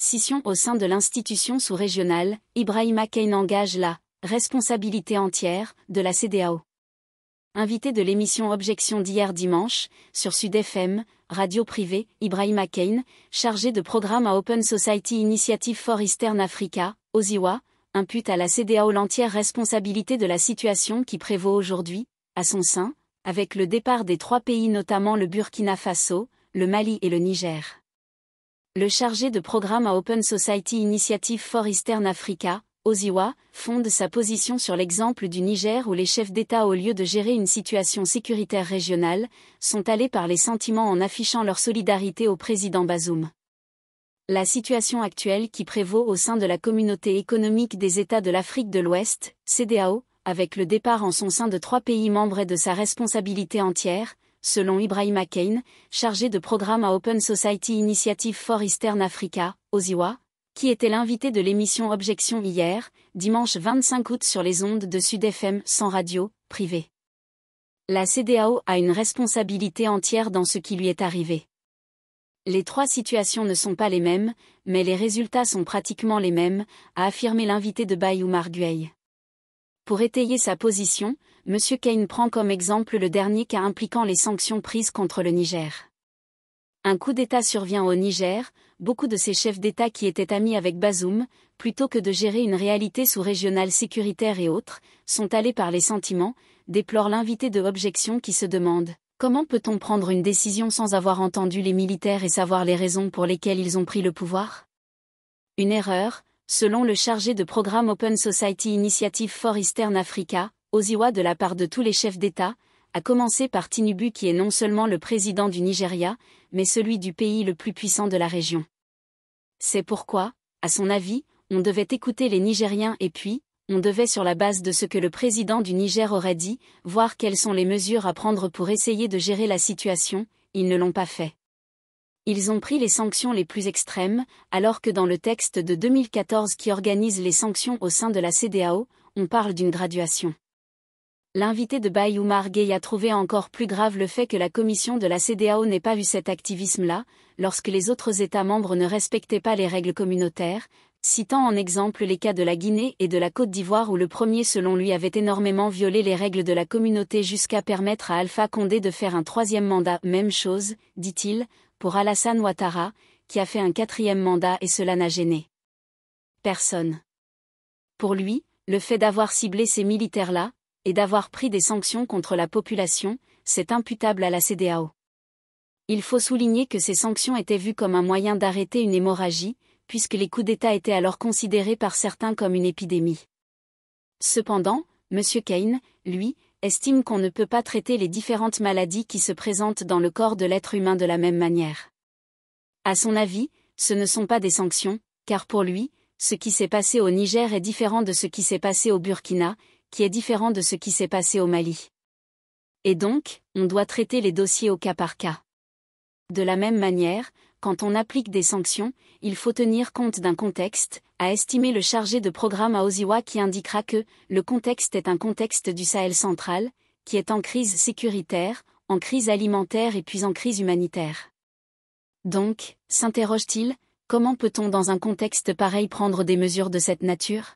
scission au sein de l'institution sous-régionale, Ibrahima Keïne engage la responsabilité entière de la CEDEAO. Invité de l'émission Objection d'hier dimanche, sur Sud FM, radio privée, Ibrahima Keïne, chargé de programme à Open Society Initiative for Eastern Africa, OSIWA, impute à la CEDEAO l'entière responsabilité de la situation qui prévaut aujourd'hui, à son sein, avec le départ des 3 pays notamment le Burkina Faso, le Mali et le Niger. Le chargé de programme à Open Society Initiative for Eastern Africa, OSIWA, fonde sa position sur l'exemple du Niger où les chefs d'État au lieu de gérer une situation sécuritaire régionale, sont allés par les sentiments en affichant leur solidarité au président Bazoum. La situation actuelle qui prévaut au sein de la communauté économique des États de l'Afrique de l'Ouest, CEDEAO, avec le départ en son sein de 3 pays membres est de sa responsabilité entière, selon Ibrahima Keïne, chargé de programme à Open Society Initiative for Eastern Africa, OSIWA, qui était l'invité de l'émission Objection hier, dimanche 25 août sur les ondes de Sud FM sans radio, privée. La CEDEAO a une responsabilité entière dans ce qui lui est arrivé. Les 3 situations ne sont pas les mêmes, mais les résultats sont pratiquement les mêmes, a affirmé l'invité de Baye Oumar Gueye. Pour étayer sa position, M. Keïne prend comme exemple le dernier cas impliquant les sanctions prises contre le Niger. Un coup d'État survient au Niger, beaucoup de ces chefs d'État qui étaient amis avec Bazoum, plutôt que de gérer une réalité sous-régionale sécuritaire et autres, sont allés par les sentiments, déplore l'invité de Objection qui se demande « Comment peut-on prendre une décision sans avoir entendu les militaires et savoir les raisons pour lesquelles ils ont pris le pouvoir ?» Une erreur, selon le chargé de programme Open Society Initiative for Eastern Africa, OSIWA de la part de tous les chefs d'État, à commencer par Tinubu qui est non seulement le président du Nigeria, mais celui du pays le plus puissant de la région. C'est pourquoi, à son avis, on devait écouter les Nigériens et puis, on devait sur la base de ce que le président du Niger aurait dit, voir quelles sont les mesures à prendre pour essayer de gérer la situation, ils ne l'ont pas fait. Ils ont pris les sanctions les plus extrêmes, alors que dans le texte de 2014 qui organise les sanctions au sein de la CEDEAO, on parle d'une graduation. L'invité de Baye Oumar Gueye a trouvé encore plus grave le fait que la commission de la CEDEAO n'ait pas vu cet activisme-là, lorsque les autres États membres ne respectaient pas les règles communautaires, citant en exemple les cas de la Guinée et de la Côte d'Ivoire où le premier selon lui avait énormément violé les règles de la communauté jusqu'à permettre à Alpha Condé de faire un 3e mandat. Même chose, dit-il, pour Alassane Ouattara, qui a fait un 4e mandat et cela n'a gêné personne. Pour lui, le fait d'avoir ciblé ces militaires-là, et d'avoir pris des sanctions contre la population, c'est imputable à la CEDEAO. Il faut souligner que ces sanctions étaient vues comme un moyen d'arrêter une hémorragie, puisque les coups d'État étaient alors considérés par certains comme une épidémie. Cependant, M. Keïne, lui, estime qu'on ne peut pas traiter les différentes maladies qui se présentent dans le corps de l'être humain de la même manière. À son avis, ce ne sont pas des sanctions, car pour lui, ce qui s'est passé au Niger est différent de ce qui s'est passé au Burkina, qui est différent de ce qui s'est passé au Mali. Et donc, on doit traiter les dossiers au cas par cas. De la même manière, quand on applique des sanctions, il faut tenir compte d'un contexte, a estimé le chargé de programme à OSIWA qui indiquera que le contexte est un contexte du Sahel central, qui est en crise sécuritaire, en crise alimentaire et puis en crise humanitaire. Donc, s'interroge-t-il, comment peut-on dans un contexte pareil prendre des mesures de cette nature ?